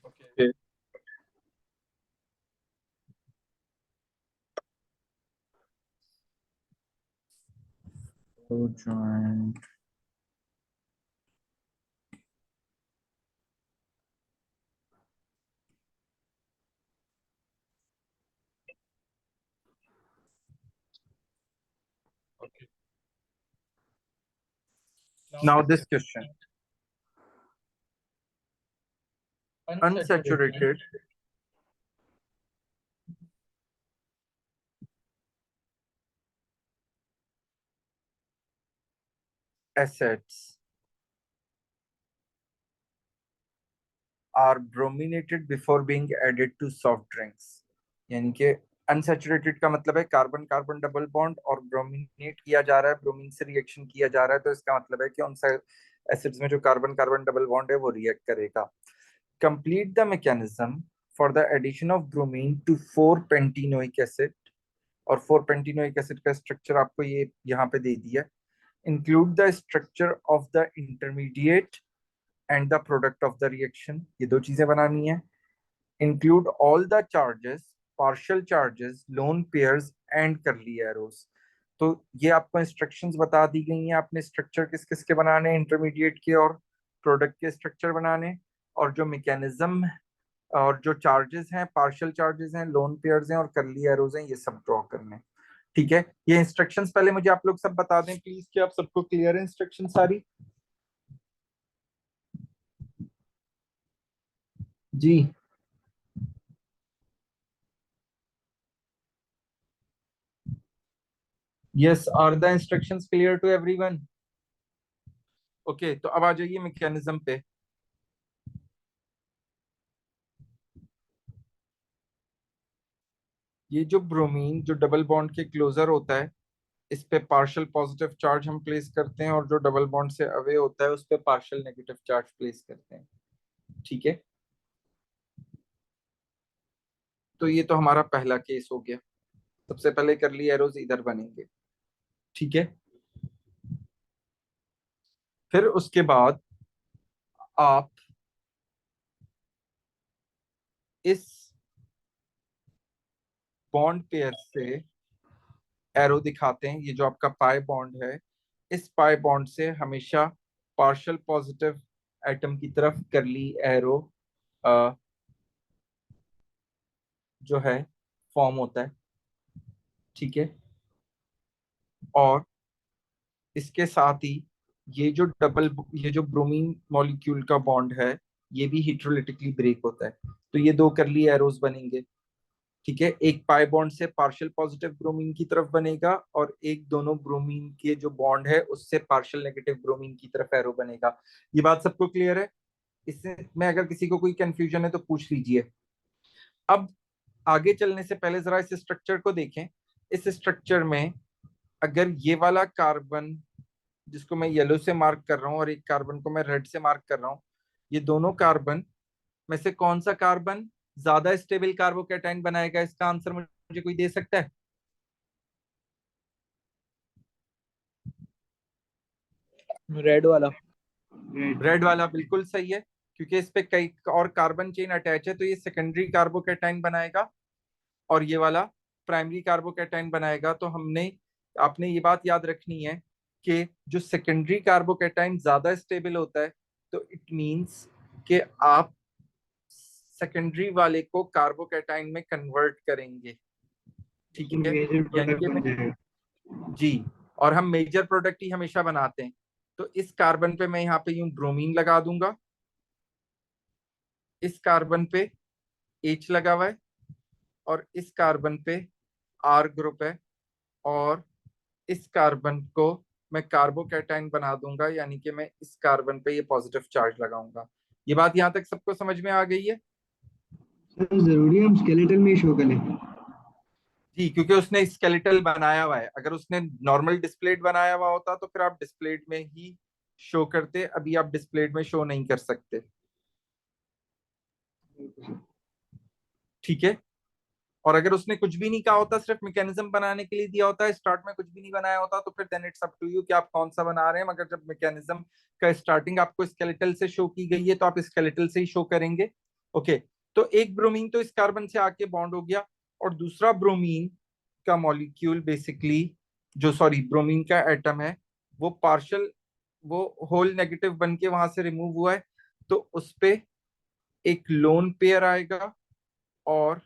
Okay. So join. Okay. Now this question. Unsaturated acids are brominated before being added to soft drinks. यानी कि unsaturated का मतलब है carbon carbon double bond और brominate किया जा रहा है, ब्रोमीन से रिएक्शन किया जा रहा है, तो इसका मतलब है कि उन एसिड्स में जो कार्बन कार्बन डबल बॉन्ड है वो रिएक्ट करेगा. Complete the mechanism for the addition of bromine to 4 pentenoic acid. और 4 पेंटीनोइक एसिड का स्ट्रक्चर आपको ये यहाँ पे दे दिया. Include the structure of the intermediate and the product of the reaction. ये दो चीजें बनानी है. Include all the charges, partial charges, lone pairs and करली एरोस. तो ये आपको इंस्ट्रक्शंस बता दी गई हैं. आपने स्ट्रक्चर किस किस के बनाने, इंटरमीडिएट के और प्रोडक्ट के स्ट्रक्चर बनाने, और जो मैकेनिज्म और जो चार्जेस हैं, पार्शियल चार्जेस हैं, लोन पेयर्स हैं और करली एरोज हैं, ये सब ड्रॉ करने. ठीक है, ये इंस्ट्रक्शंस पहले मुझे आप लोग सब बता दें प्लीज, कि आप सबको क्लियर है इंस्ट्रक्शन सारी. जी. Yes, are the instructions clear to everyone? Okay, तो अब आ जाइए मैकेनिज्म पे. ये जो ब्रोमीन जो डबल बॉन्ड के क्लोजर होता है, इस पे पार्शियल पॉजिटिव चार्ज हम प्लेस करते हैं, और जो डबल बॉन्ड से अवे होता है उस पे पार्शियल नेगेटिव चार्ज प्लेस करते हैं. ठीक है, तो ये तो हमारा पहला केस हो गया. सबसे पहले करली एरोज इधर बनेंगे. ठीक है, फिर उसके बाद आप इस बॉन्ड पेयर से एरो दिखाते हैं. ये जो आपका पाई बॉन्ड है, इस पाई बॉन्ड से हमेशा पार्शियल पॉजिटिव एटम की तरफ करली एरो जो है फॉर्म होता है. ठीक है, और इसके साथ ही ये जो ब्रोमीन मॉलिक्यूल का बॉन्ड है, ये भी हिट्रोलिटिकली ब्रेक होता है. तो ये दो करली एरोज बनेंगे. ठीक है, एक पाई बॉन्ड से पार्शियल पॉजिटिव ब्रोमीन की तरफ बनेगा, और एक दोनों ब्रोमीन के जो बॉन्ड है उससे पार्शियल नेगेटिव ब्रोमीन की तरफ एरो बनेगा. ये बात सबको क्लियर है? इसमें अगर किसी को कोई कंफ्यूजन है तो पूछ लीजिए. अब आगे चलने से पहले जरा इस स्ट्रक्चर को देखें. इस स्ट्रक्चर में अगर ये वाला कार्बन, जिसको मैं येलो से मार्क कर रहा हूँ, और एक कार्बन को मैं रेड से मार्क कर रहा हूँ, ये दोनों कार्बन में से कौन सा कार्बन ज्यादा स्टेबल कार्बोकैटायन बनाएगा? इसका आंसर मुझे कोई दे सकता है? रेड वाला. रेड वाला बिल्कुल सही है, क्योंकि इस पे कई और कार्बन चेन अटैच है, तो ये सेकेंडरी कार्बोकैटायन बनाएगा, और ये वाला प्राइमरी कार्बोकैटायन बनाएगा. तो हमने आपने ये बात याद रखनी है कि जो सेकेंडरी कार्बोकैटायन ज्यादा स्टेबल होता है, तो इट मींस कि आप सेकेंडरी वाले को कार्बोकैटायन में कन्वर्ट करेंगे. ठीक है, मेजर यानी प्रोडक्ट कि बन जाएगा. जी, और हम मेजर प्रोडक्ट ही हमेशा बनाते हैं. तो इस कार्बन पे मैं यहाँ पे यूं ब्रोमीन लगा दूंगा, इस कार्बन पे H लगा हुआ है, और इस कार्बन पे R ग्रुप है, और इस कार्बन को मैं कार्बोकैटायन बना दूंगा, यानी कि मैं इस कार्बन पे ये पॉजिटिव चार्ज लगाऊंगा. ये बात यहाँ तक सबको समझ में आ गई है? सर जरूरी है हम स्केलेटल में शो करें? जी, क्योंकि उसने स्केलेटल बनाया हुआ है. अगर उसने नॉर्मल डिस्प्लेड बनाया हुआ होता तो फिर आप डिस्प्लेड में ही शो करते. अभी आप डिस्प्लेड में शो नहीं कर सकते. ठीक है, और अगर उसने कुछ भी नहीं कहा होता, सिर्फ मैकेनिज्म बनाने के लिए दिया होता है, स्टार्ट में कुछ भी नहीं बनाया होता, तो फिर then it's up to you कि आप कौन सा बना रहे हैं. मगर जब मैकेनिज्म का स्टार्टिंग आपको स्केलेटल से शो की गई है, तो आप स्केलेटल से ही शो करेंगे. ओके, तो एक ब्रोमीन तो इस कार्बन से आके बॉन्ड हो गया, और दूसरा ब्रोमीन का मॉलिक्यूल बेसिकली, जो सॉरी ब्रोमीन का एटम है, वो पार्शल, वो होल नेगेटिव बन के वहां से रिमूव हुआ है, तो उस पे एक लोन पेयर आएगा और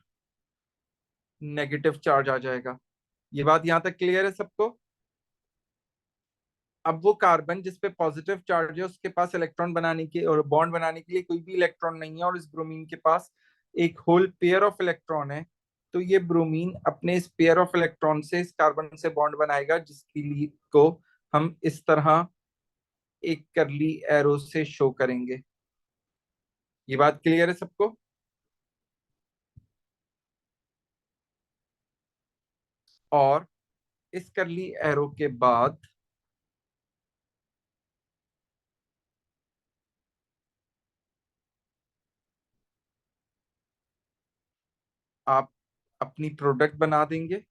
नेगेटिव चार्ज आ जाएगा। ये बात यहां तक क्लियर है सबको? अब वो कार्बन जिस पे पॉजिटिव चार्ज है उसके पास इलेक्ट्रॉन बनाने के और बॉन्ड बनाने के लिए कोई भी इलेक्ट्रॉन नहीं है, और इस ब्रोमीन के पास एक होल पेयर ऑफ इलेक्ट्रॉन है। तो ये ब्रोमीन अपने इस पेयर ऑफ इलेक्ट्रॉन से इस कार्बन से बॉन्ड बनाएगा, जिसके लिए को हम इस तरह एक करली एरो से शो करेंगे। ये बात क्लियर है सबको? और इस करली एरो के बाद आप अपनी प्रोडक्ट बना देंगे।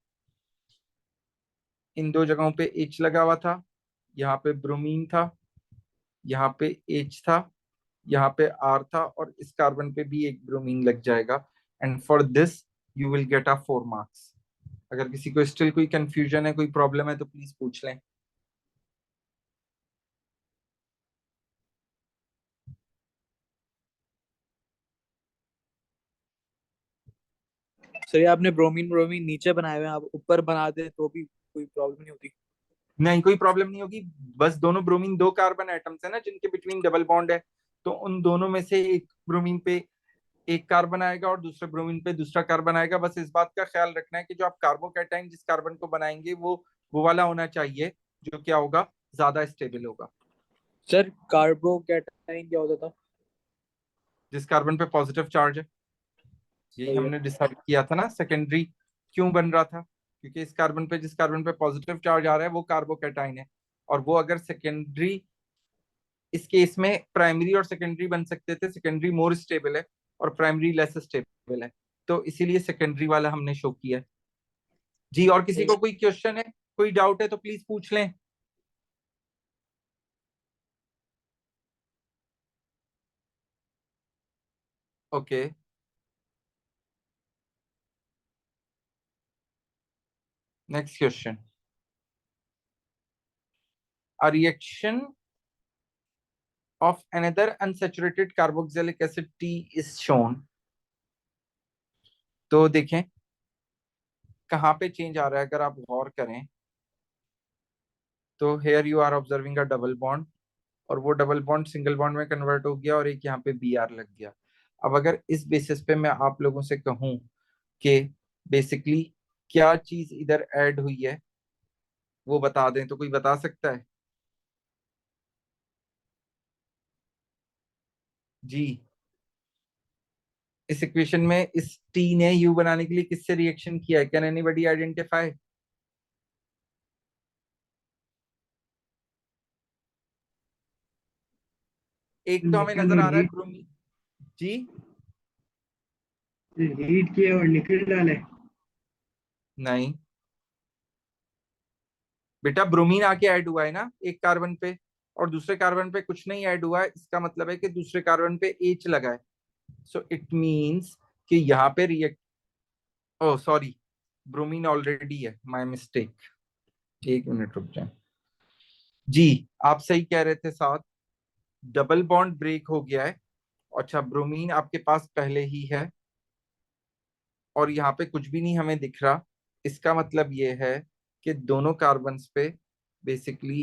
इन दो जगहों पे एच लगा हुआ था, यहाँ पे ब्रोमीन था, यहाँ पे एच था, यहाँ पे आर था, और इस कार्बन पे भी एक ब्रोमीन लग जाएगा। And for this you will get a 4 marks. अगर किसी को स्टिल कोई कंफ्यूजन है, कोई प्रॉब्लम है, तो प्लीज पूछ लें। सर ये आपने ब्रोमीन ब्रोमीन नीचे बनाए हुए हैं, आप ऊपर बना दे तो भी कोई प्रॉब्लम नहीं होती? नहीं, कोई प्रॉब्लम नहीं होगी। बस दोनों ब्रोमीन दो कार्बन एटम्स है ना जिनके बिटवीन डबल बॉन्ड है, तो उन दोनों में से एक ब्रोमीन पे एक कार्बन आएगा और दूसरे ब्रोमीन पे दूसरा कार्बन आएगा। बस इस बात का ख्याल रखना है कि जो आप कार्बोकैटायन जिस कार्बन को बनाएंगे वो वाला होना चाहिए, जो क्या होगा, ज्यादा स्टेबल होगा। सर कार्बोकैटायन क्या होता था? जिस कार्बन पे पॉजिटिव चार्ज है, यही सही है। हमने डिसाइड किया था ना सेकेंडरी क्यों बन रहा था, क्योंकि इस कार्बन पे जिस कार्बन पे पॉजिटिव चार्ज आ रहा है वो कार्बोकैटायन है, और वो अगर सेकेंडरी, इस केस में प्राइमरी और सेकेंडरी बन सकते थे, सेकेंडरी मोर स्टेबल है और प्राइमरी लेस स्टेबल है, तो इसीलिए सेकेंडरी वाला हमने शो किया है। जी, और किसी को कोई क्वेश्चन है, कोई डाउट है तो प्लीज पूछ लें। Okay, next question. A reaction of another unsaturated carboxylic acid T is shown। तो देखें कहाँ पे चेंज आ रहा है, अगर आप गौर करें तो here you are observing a double bond, और वो डबल बॉन्ड सिंगल बॉन्ड में कन्वर्ट हो गया, और एक यहाँ पे बी आर लग गया। अब अगर इस बेसिस पे मैं आप लोगों से कहूं कि बेसिकली क्या चीज इधर ऐड हुई है, वो बता दें, तो कोई बता सकता है? जी, इस इक्वेशन में इस टी ने यू बनाने के लिए किससे रिएक्शन किया है? Can anybody identify? एक तो हमें निकल नजर और आ रहा है हीट, ब्रोमीन। जी, हीट किया और निकल डाले। नहीं बेटा, ब्रोमीन आके ऐड हुआ है ना एक कार्बन पे, और दूसरे कार्बन पे कुछ नहीं ऐड हुआ है, इसका मतलब है कि दूसरे कार्बन पे एच लगा है। सो इट मींस कि यहाँ पे रिएक्ट, ओ सॉरी, ब्रोमीन ऑलरेडी है, माय मिस्टेक। एक मिनट रुक जाए। जी, आप सही कह रहे थे, साथ डबल बॉन्ड ब्रेक हो गया है। अच्छा, ब्रोमीन आपके पास पहले ही है, और यहाँ पे कुछ भी नहीं हमें दिख रहा। इसका मतलब ये है कि दोनों कार्बन्स पे बेसिकली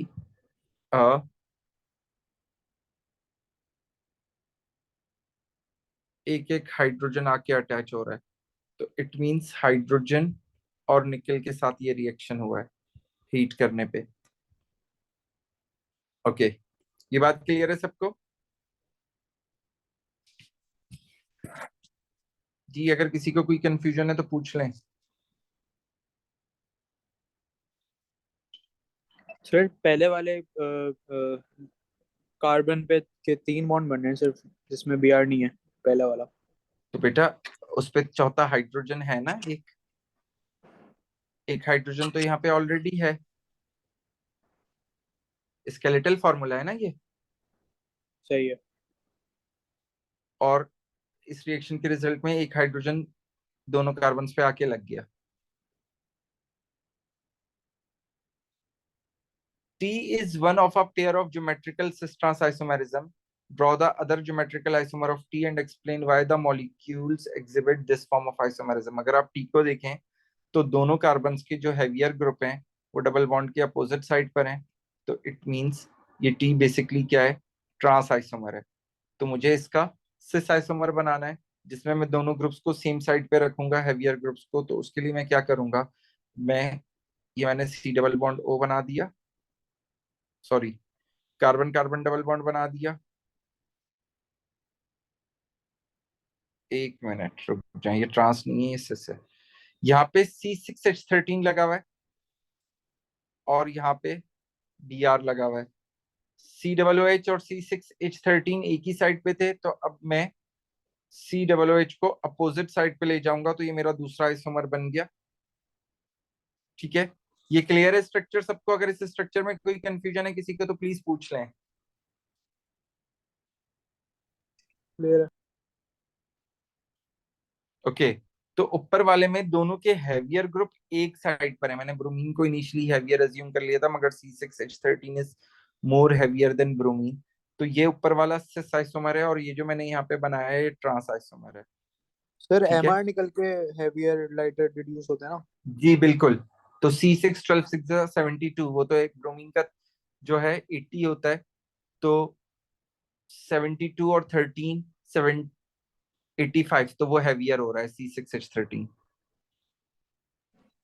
एक एक हाइड्रोजन आके अटैच हो रहा है, तो इट मींस हाइड्रोजन और निकल के साथ ये रिएक्शन हुआ है हीट करने पे। ओके, ये बात क्लियर है सबको? जी, अगर किसी को कोई कंफ्यूजन है तो पूछ लें। सर पहले वाले कार्बन पे के 3 बॉन्ड बन रहे हैं सिर्फ, जिसमें बी आर नहीं है, पहला वाला। तो बेटा उस पे चौथा हाइड्रोजन है ना, एक एक हाइड्रोजन तो यहाँ पे ऑलरेडी है। स्केलेटल फॉर्मूला है ना ये। सही है। और इस रिएक्शन के रिजल्ट में एक हाइड्रोजन दोनों कार्बन पे आके लग गया। T is one of a pair of geometrical cis-trans isomerism. Draw the other geometrical isomer of T and explain why the molecules exhibit this form of isomerism. अगर आप T को देखें तो दोनों कार्बन्स के जो हैवियर ग्रुप हैं वो डबल बॉन्ड के अपोजिट साइड पर हैं, तो इट मींस ये T बेसिकली क्या है, ट्रांस आइसोमर है। तो मुझे इसका सिस आइसोमर बनाना है जिसमें मैं दोनों ग्रुप्स को सेम साइड पे रखूंगा, हैवियर ग्रुप्स को। तो उसके लिए मैं क्या करूंगा, मैं ये मैंने सी डबल बॉन्ड ओ बना दिया, sorry carbon carbon double bond बना दिया। एक मिनट रुक जाए, ये ट्रांस नहीं है, इससे से यहाँ पे C6H13 लगा हुआ है और यहाँ पे Br लगा हुआ है। COOH और C6H13 एक ही साइड पे थे, तो अब मैं COOH को अपोजिट साइड पे ले जाऊंगा, तो ये मेरा दूसरा आइसोमर बन गया। ठीक है, ये क्लियर है स्ट्रक्चर सबको? अगर इस स्ट्रक्चर में कोई कंफ्यूजन है किसी को तो प्लीज पूछ लें। क्लियर है। ओके, तो ऊपर वाले में दोनों के हैवियर ग्रुप एक साइड पर है। मैंने ब्रोमीन को इनिशियली हैवियर अज्यूम कर लिया था, मगर C6H13 is more heavier than bromine. तो ये ऊपर वाला सिस आइसोमर है और ये जो मैंने यहाँ पे बनाया है ये ट्रांस आइसोमर है। सर ठीक है, एमआर निकल के हैवियर लाइटर डिड्यूस होते हैं ना? जी बिल्कुल। तो C6 12 6 72, वो तो एक ब्रोमीन का जो है 80 होता है, तो 72 और 13 85, तो वो हैवियर हो रहा है C6H13।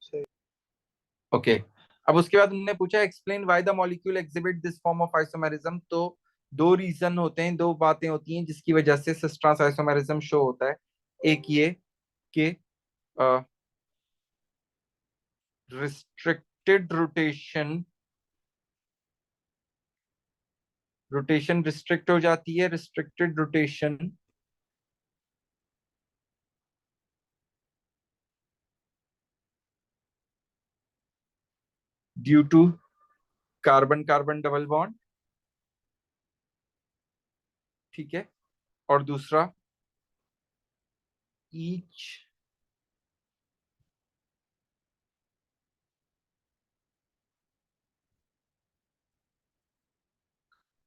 सही। ओके, अब उसके बाद उन्होंने पूछा explain why the molecule exhibit this form of isomerism. तो दो रीजन होते हैं, दो बातें होती हैं जिसकी वजह से सिस ट्रांस आइसोमेरिज्म शो होता है। एक ये कि रिस्ट्रिक्टेड रोटेशन, रोटेशन रिस्ट्रिक्ट हो जाती है, restricted rotation due to carbon carbon double bond. ठीक है, और दूसरा ईच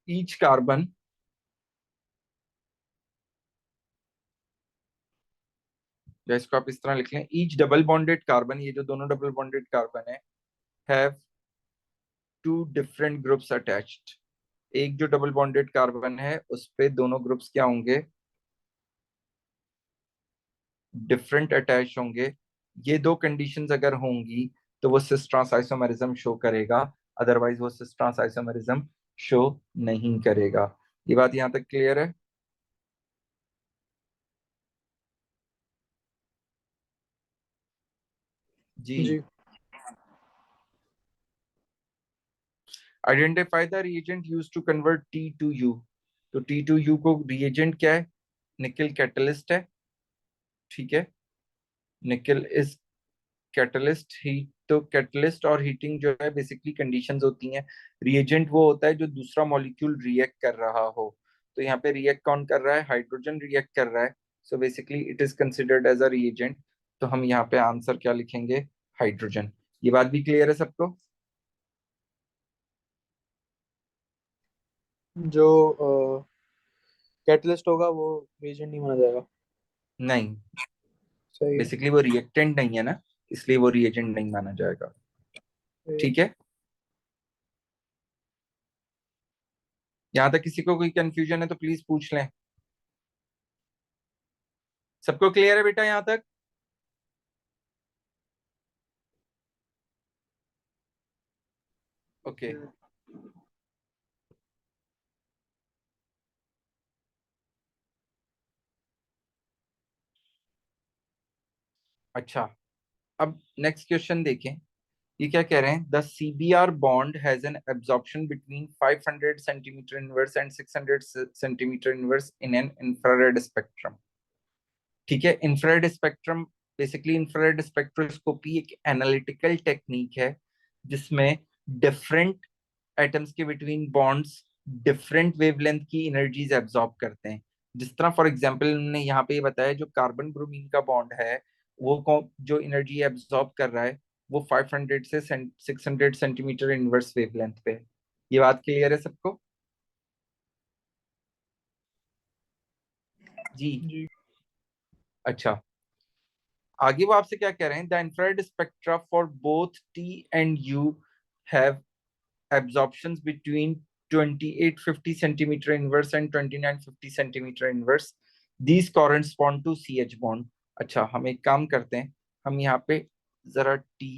ईच कार्बन या इसको आप इस तरह लिख लें, ईच डबल बॉन्डेड कार्बन, ये जो दोनों डबल बॉन्डेड कार्बन है, have two different groups attached. एक जो डबल बॉन्डेड कार्बन है उस पे दोनों ग्रुप्स क्या होंगे, डिफरेंट अटैच होंगे। ये दो कंडीशंस अगर होंगी तो वो सिस ट्रांस आइसोमेरिज्म शो करेगा, अदरवाइज वो सिस ट्रांस आइसोमेरिज्म शो नहीं करेगा। ये बात यहां तक क्लियर है? जी। जी। Identify the reagent used to convert T to U. तो टी टू यू को रिएजेंट क्या है, निकल कैटलिस्ट है। ठीक है, निकल इज कैटलिस्ट। हीट, तो कैटलिस्ट और हीटिंग जो है बेसिकली कंडीशंस होती हैं। रिएजेंट वो होता है जो दूसरा मॉलिक्यूल रिएक्ट कर रहा हो। तो यहाँ पे रिएक्ट कौन कर रहा है, हाइड्रोजन रिएक्ट कर रहा है, so basically it is considered as a reagent. तो हम यहाँ पे आंसर क्या लिखेंगे, हाइड्रोजन। ये बात भी क्लियर है सबको? जो कैटलिस्ट होगा वो रिएजेंट नहीं माना जाएगा। नहीं, सही है। बेसिकली वो रिएक्टेंट नहीं है ना, इसलिए वो रिएजेंट नहीं माना जाएगा। सही है। ठीक है, यहाँ तक किसी को कोई कंफ्यूजन है तो प्लीज पूछ लें। सबको क्लियर है बेटा यहाँ तक? ओके। अच्छा, अब नेक्स्ट क्वेश्चन देखें। ये क्या कह रहे हैं, the CBr bond has an absorption between 500 centimetre inverse and 600 centimetre inverse in an infrared spectrum. ठीक है, infrared spectrum basically, infrared spectroscopy एक एनालिटिकल टेक्निक है जिसमें डिफरेंट एटम्स के बिटवीन बॉन्ड्स डिफरेंट वेवलेंथ की एनर्जीज एब्जॉर्ब करते हैं। जिस तरह फॉर एग्जांपल उन्होंने यहाँ पे ये बताया, जो कार्बन ब्रोमीन का बॉन्ड है वो जो एनर्जी एब्जॉर्ब कर रहा है वो 500 से 600 सेंटीमीटर इनवर्स वेवलेंथ पे है। ये बात क्लियर है सबको? जी। जी। अच्छा, आगे वो आपसे क्या कह रहे हैं, the infrared spectra for both T and you have absorptions between 2850 centimeter inverse and 2950 centimeter inverse. These correspond to CH bond. अच्छा, हम एक काम करते हैं, हम यहाँ पे जरा T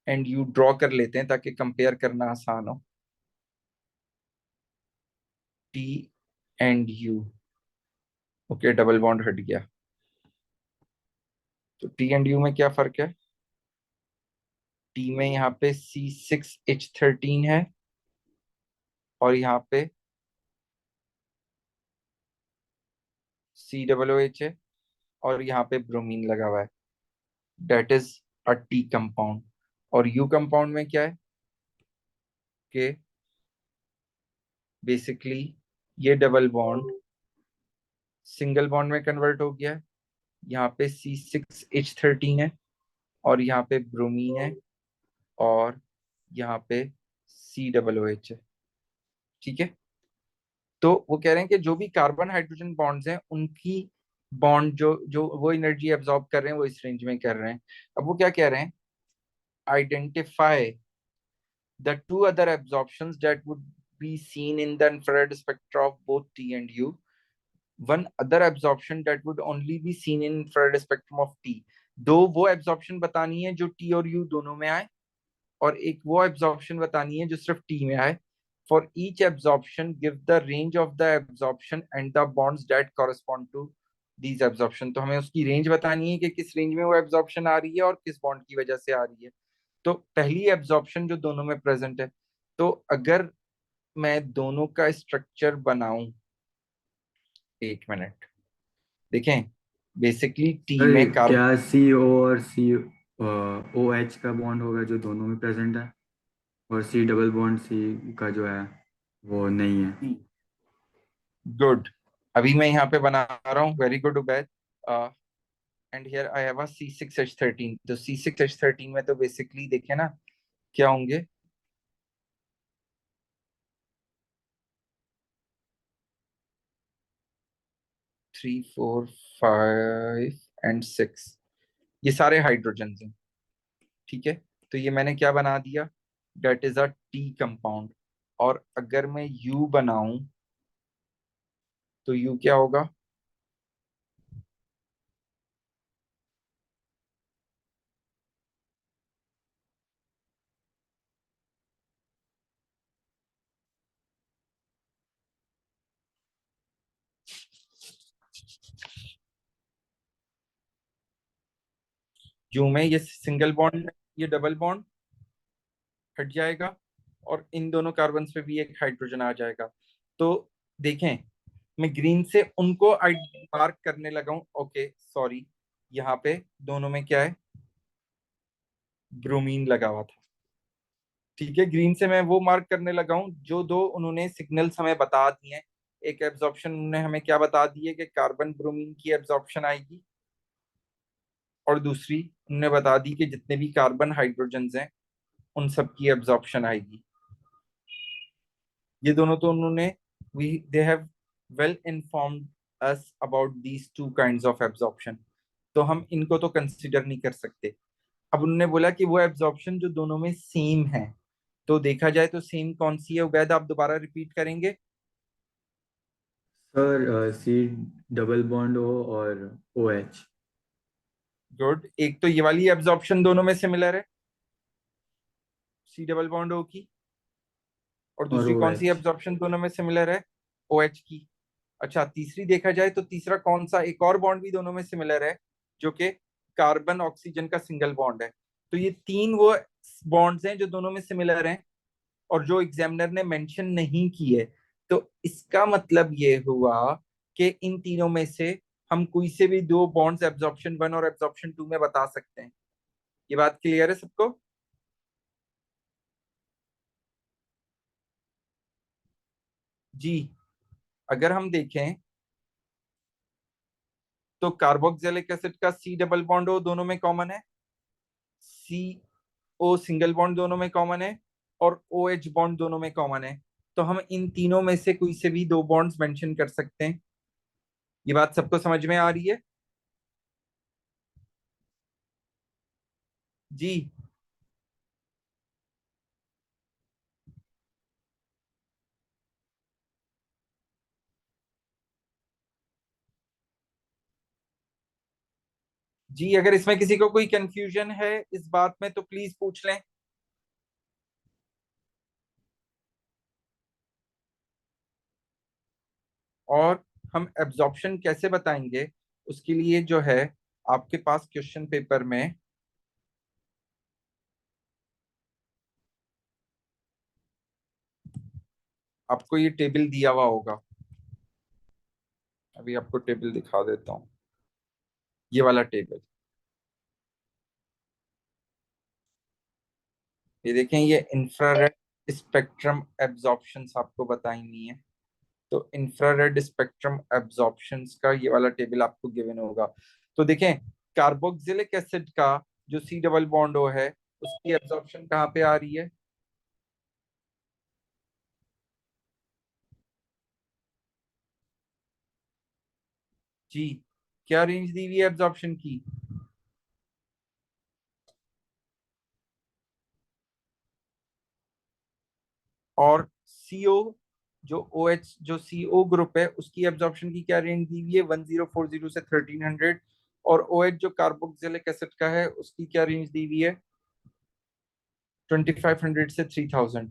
एंड U ड्रॉ कर लेते हैं ताकि कंपेयर करना आसान हो। T and U, okay, double bond हट गया। तो T एंड U में क्या फर्क है? T में यहाँ पे C6H13 है और यहाँ पे COOH है और यहाँ पे ब्रोमीन लगा हुआ है, that is a T compound. और यू कंपाउंड में क्या है कि बेसिकली ये डबल बॉन्ड सिंगल बॉन्ड में कन्वर्ट हो गया है। यहाँ पे C6H13 है और यहाँ पे ब्रोमीन है और यहाँ पे COOH है। ठीक है, तो वो कह रहे हैं कि जो भी कार्बन हाइड्रोजन बॉन्ड्स हैं उनकी बॉन्ड जो जो वो एनर्जी एब्जॉर्ब कर रहे हैं वो इस रेंज में कर रहे हैं। अब वो क्या कह रहे हैं, identify the two other absorptions that would be seen in the infrared spectra of both T and U. One other absorption that would only be seen in infrared spectrum of T. दो वो absorption बतानी है जो T और U दोनों में आए, और एक वो absorption बतानी है जो सिर्फ T में आए. For each absorption, give the range of the absorption and the bonds that correspond to these absorption. तो हमें उसकी रेंज बतानी है कि किस रेंज में वो एब्जॉर्प्शन आ रही है और किस बॉन्ड की वजह से आ रही है. तो पहली एब्जॉर्प्शन जो दोनों में प्रेजेंट है, तो अगर मैं दोनों का स्ट्रक्चर बनाऊं, एक मिनट देखें, बेसिकली टी अरे में कार्ब क्या सी ओ और सी ओ एच का बॉन्ड होगा जो दोनों में प्रेजेंट है, और सी डबल बॉन्ड सी का जो है वो नहीं है। गुड, अभी मैं यहाँ पे बना रहा हूँ, very good Ubaid. And here I have a C6H13. तो C6H13 में तो बेसिकली देखे ना क्या होंगे, 3 4 5 एंड 6, ये सारे हाइड्रोजन हैं. ठीक है, तो ये मैंने क्या बना दिया, that is a T compound. और अगर मैं यू बनाऊं तो यू क्या होगा, यू में ये सिंगल बॉन्ड, ये डबल बॉन्ड हट जाएगा और इन दोनों कार्बन पे भी एक हाइड्रोजन आ जाएगा. तो देखें, मैं ग्रीन से उनको मार्क करने लगा हूं. ओके सॉरी, यहाँ पे दोनों में क्या है, ब्रोमीन लगा हुआ था. ठीक है, ग्रीन से मैं वो मार्क करने लगा हूं जो दो उन्होंने सिग्नल्स हमें बता दिए हैं. एक एब्जॉर्प्शन उन्होंने हमें क्या बता दी है कि कार्बन ब्रोमीन की एब्जॉर्प्शन आएगी, और दूसरी उन्होंने बता दी कि जितने भी कार्बन हाइड्रोजन हैं उन सब की एब्जॉर्प्शन आएगी. ये दोनों तो उन्होंने, we they have well informed us about these two kinds of absorption, तो हम इनको तो कंसिडर नहीं कर सकते. अब उन्होंने बोला कि वो एब्जॉर्प्शन जो दोनों में सेम है, तो देखा जाए तो सेम कौन सी है उबैद, आप दोबारा रिपीट करेंगे? Sir C double bond O और ओ एच। गुड, एक तो ये वाली एब्जॉर्प्शन दोनों में सिमिलर है, सी डबल बॉन्ड ओ की, और और दूसरी ओ कौन सी एच। एब्जॉर्प्शन दोनों में सिमिलर है, ओ एच की. अच्छा, तीसरी देखा जाए तो तीसरा कौन सा, एक और बॉन्ड भी दोनों में सिमिलर है जो कि कार्बन ऑक्सीजन का सिंगल बॉन्ड है. तो ये तीन वो बॉन्ड्स हैं जो दोनों में सिमिलर हैं और जो एग्जामिनर ने मेंशन नहीं की है. तो इसका मतलब ये हुआ कि इन तीनों में से हम कोई से भी दो बॉन्ड्स एब्जॉर्प्शन 1 और एब्जॉर्प्शन 2 में बता सकते हैं. ये बात क्लियर है सबको? जी. अगर हम देखें तो कार्बोक्सिलिक एसिड का सी डबल बॉन्ड ओ दोनों में कॉमन है, सी ओ सिंगल बॉन्ड दोनों में कॉमन है, और ओ एच बॉन्ड दोनों में कॉमन है। तो हम इन तीनों में से कोई से भी दो बॉन्ड्स मेंशन कर सकते हैं। ये बात सबको समझ में आ रही है? जी। जी, अगर इसमें किसी को कोई कंफ्यूजन है इस बात में तो प्लीज पूछ लें। और हम एब्जॉर्प्शन कैसे बताएंगे उसके लिए जो है आपके पास क्वेश्चन पेपर में आपको ये टेबल दिया हुआ होगा। अभी आपको टेबल दिखा देता हूँ, ये वाला टेबल। ये देखें, ये इंफ्रारेड स्पेक्ट्रम एब्जॉर्प्शंस आपको बतानी है। तो इंफ्रारेड स्पेक्ट्रम एब्जॉर्प्शंस का ये वाला टेबल आपको गिवन होगा। तो देखें, कार्बोक्सिलिक एसिड का जो सी डबल बॉन्ड ओ है उसकी एब्जॉर्प्शन कहाँ पे आ रही है? जी, क्या रेंज दी हुई है एब्जॉर्प्शन की? और सीओ जो ओ एच जो सीओ ग्रुप है उसकी एब्जॉर्प्शन की क्या रेंज दी हुई है? 1040 से 1300। और ओ एच जो कार्बोक्सिलिक एसिड का है उसकी क्या रेंज दी हुई है? 2500 से 3000।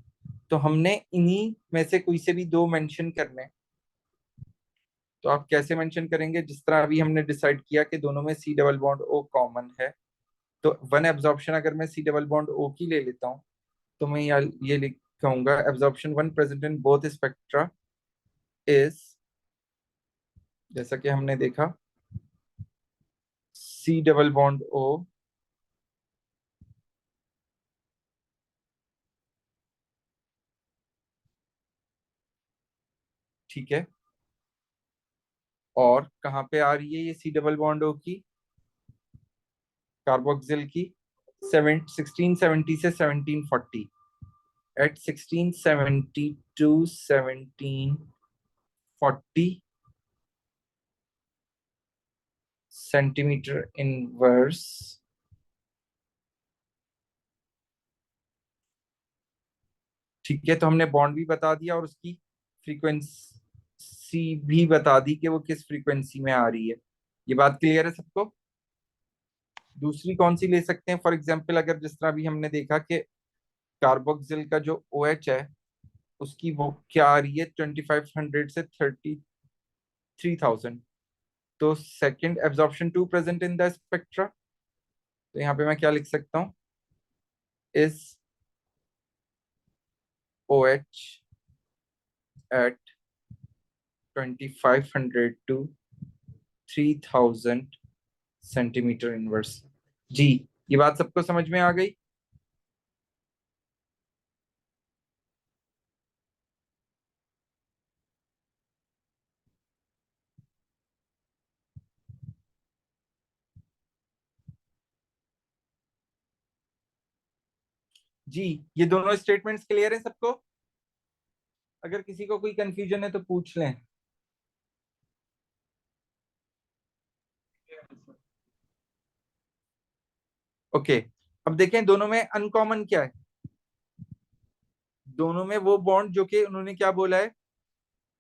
तो हमने इन्हीं में से कोई से भी दो मेंशन करने हैं। तो आप कैसे मेंशन करेंगे? जिस तरह अभी हमने डिसाइड किया कि दोनों में C double bond O common है, तो वन एब्जॉर्प्शन अगर मैं सी डबल बॉन्ड ओ की ले लेता हूँ तो मैं ये लिख कहूंगा, absorption one present in both spectra is, जैसा कि हमने देखा, सी डबल बॉन्ड ओ ठीक है। और कहाँ पे आ रही है ये सी डबल बॉन्ड ओ की? कार्बोक्सिल की 1670 से 1740। At 1670 to 1740 centimetre inverse. ठीक है, तो हमने बॉन्ड भी बता दिया और उसकी फ्रीक्वेंसी भी बता दी कि वो किस फ्रीक्वेंसी में आ रही है। ये बात क्लियर है सबको? दूसरी कौन सी ले सकते हैं? फॉर एग्जाम्पल, अगर जिस तरह अभी हमने देखा कि कार्बोक्सिल का जो ओ एच है उसकी वो क्या आ रही है, 2500 से 33,000। तो second absorption to present in the spectra. तो यहाँ पे मैं क्या लिख सकता हूँ? इस O H at 2500 to 3000 centimetre inverse. जी, ये बात सबको समझ में आ गई? जी, ये दोनों स्टेटमेंट्स क्लियर है सबको? अगर किसी को कोई कंफ्यूजन है तो पूछ लें। ओके, अब देखें दोनों में अनकॉमन क्या है। दोनों में वो बॉन्ड जो कि उन्होंने क्या बोला है,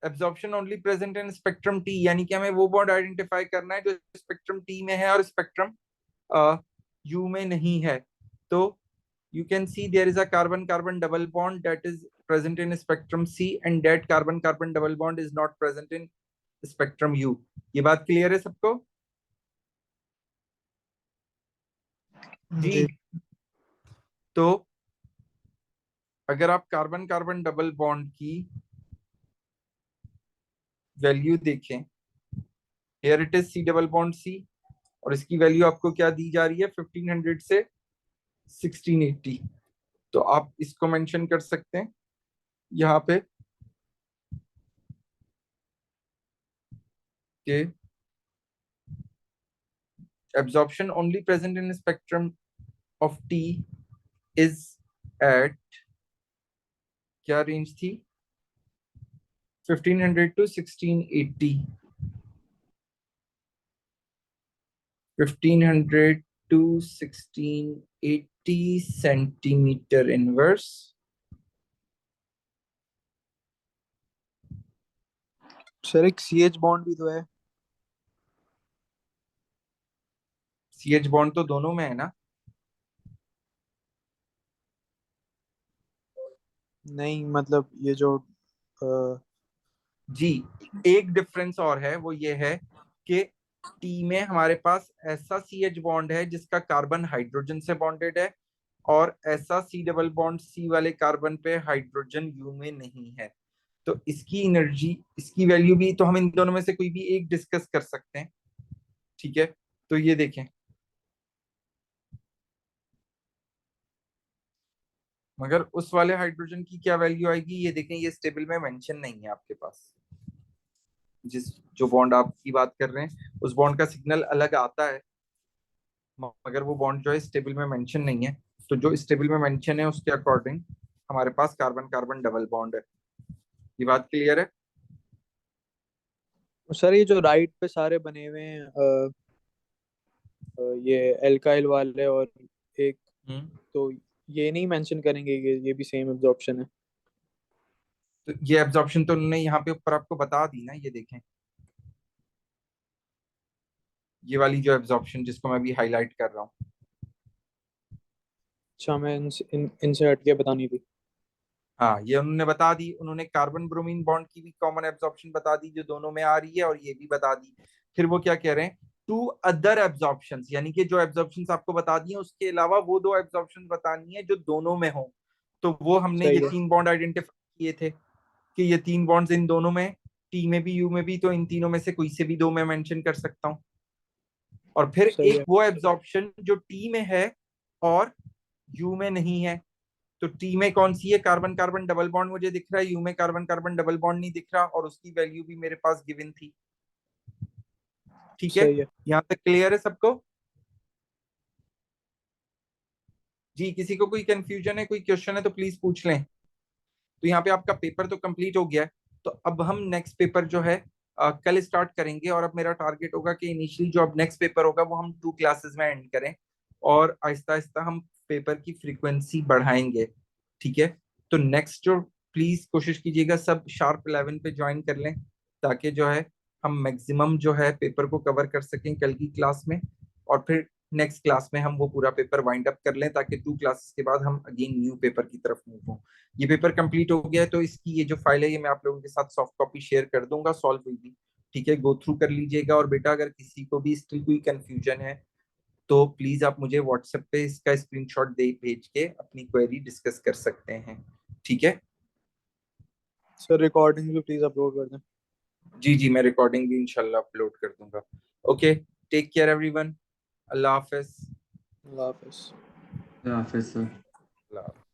absorption only present in spectrum T, यानी कि हमें वो बॉन्ड आइडेंटिफाई करना है जो स्पेक्ट्रम टी में है और स्पेक्ट्रम यू में नहीं है। तो you can see there is a carbon carbon double bond that is present in spectrum C, and that carbon carbon double bond is not present in spectrum U। ये बात clear है सबको? जी। जी। तो अगर आप कार्बन कार्बन डबल बॉन्ड की value देखें, here it is C double bond C, और इसकी वैल्यू आपको क्या दी जा रही है, 1500 से 1680। तो आप इसको मेंशन कर सकते हैं यहाँ पे कि absorption only present in the spectrum of T is at क्या रेंज थी 1500 to 1680 1500 to 1680 centimeter inverse sir एक CH बॉन्ड भी तो है। CH बॉन्ड तो दोनों में है ना नहीं मतलब ये जो जी एक डिफरेंस और है वो ये है कि टी में हमारे पास ऐसा CH बॉन्ड है जिसका कार्बन हाइड्रोजन से बॉन्डेड है और ऐसा C डबल बॉन्ड C वाले कार्बन पे हाइड्रोजन यू में नहीं है तो इसकी एनर्जी इसकी वैल्यू भी तो हम इन दोनों में से कोई भी एक डिस्कस कर सकते हैं ठीक है तो ये देखें मगर उस वाले हाइड्रोजन की क्या वैल्यू आएगी ये देखें ये टेबल में मेंशन नहीं है आपके पास जिस जो बॉन्ड आपकी बात कर रहे हैं उस बॉन्ड का सिग्नल अलग आता है मगर वो बॉन्ड जो है इस टेबल में मेंशन नहीं है तो जो इस टेबल में मेंशन है उसके अकॉर्डिंग हमारे पास कार्बन कार्बन डबल बॉन्ड है ये बात क्लियर है सर ये जो राइट पे सारे बने हुए हैं ये एल्काइल वाले और एक हम्म तो ये नहीं मेंशन करेंगे ये भी सेम एब्जॉर्प्शन है। तो ये एब्जॉर्प्शन तो उन्होंने यहाँ पे ऊपर आपको बता दी ना ये देखें ये वाली जो एब्जॉर्प्शन जिसको मैं अभी हाईलाइट कर रहा हूँ अच्छा मैं इनसे हट के बतानी थी। हाँ ये उन्होंने बता दी उन्होंने कार्बन ब्रोमीन बॉन्ड की भी कॉमन एब्जॉर्प्शन बता दी जो दोनों में आ रही है और ये भी बता दी फिर वो क्या कह रहे हैं टू अदर एब्जॉर्प्शंस यानी कि जो एब्जॉर्प्शंस आपको बता दी हैं उसके अलावा वो दो एब्जॉर्प्शंस बतानी है जो दोनों में हो तो वो हमने सही ये है। 3 बॉन्ड आइडेंटिफाई किए थे कि ये 3 बॉन्ड्स इन दोनों में टी में भी यू में भी तो इन तीनों में से कोई से भी दो मैं मेंशन कर सकता हूँ और फिर सही एक है। वो एब्जॉर्प्शन जो टी में है और यू में नहीं है तो टी में कौन सी है कार्बन कार्बन डबल बॉन्ड मुझे दिख रहा है यू में कार्बन कार्बन डबल बॉन्ड नहीं दिख रहा और उसकी वैल्यू भी मेरे पास गिवन थी ठीक है सही है। यहां तक क्लियर है सबको जी किसी को कोई कंफ्यूजन है कोई क्वेश्चन है तो प्लीज पूछ लें तो यहाँ पे आपका पेपर तो कंप्लीट हो गया है तो अब हम नेक्स्ट पेपर जो है कल स्टार्ट करेंगे और अब मेरा टारगेट होगा कि इनिशियली जो अब नेक्स्ट पेपर होगा वो हम 2 क्लासेस में एंड करें और आहिस्ता आहिस्ता हम पेपर की फ्रीक्वेंसी बढ़ाएंगे ठीक है तो नेक्स्ट जो प्लीज कोशिश कीजिएगा सब शार्प 11 पे ज्वाइन कर लें ताकि जो है हम मैक्सिमम जो है पेपर को कवर कर सकें कल की क्लास में और फिर नेक्स्ट क्लास में हम वो पूरा पेपर वाइंड अप कर लें ताकि 2 क्लासेस के बाद हम अगेन न्यू पेपर की तरफ मूव हों ये पेपर कंप्लीट हो गया है तो इसकी ये जो फाइल है ये मैं आप लोगों के साथ सॉफ्ट कॉपी शेयर कर दूंगा सॉल्व हुई भी ठीक है गो थ्रू कर लीजिएगा और बेटा अगर किसी को भी स्टिल कोई कंफ्यूजन है तो प्लीज आप मुझे व्हाट्सएप पे इसका स्क्रीनशॉट दे भेज के अपनी क्वेरी डिस्कस कर सकते हैं ठीक है सर रिकॉर्डिंग भी प्लीज अपलोड कर दें। जी जी मैं रिकॉर्डिंग भी इंशाल्लाह अपलोड कर दूंगा ओके टेक केयर एवरीवन अल्लाह हाफिज अल्लाह हाफिज। हाफिज सर। अल्लाह हाफिज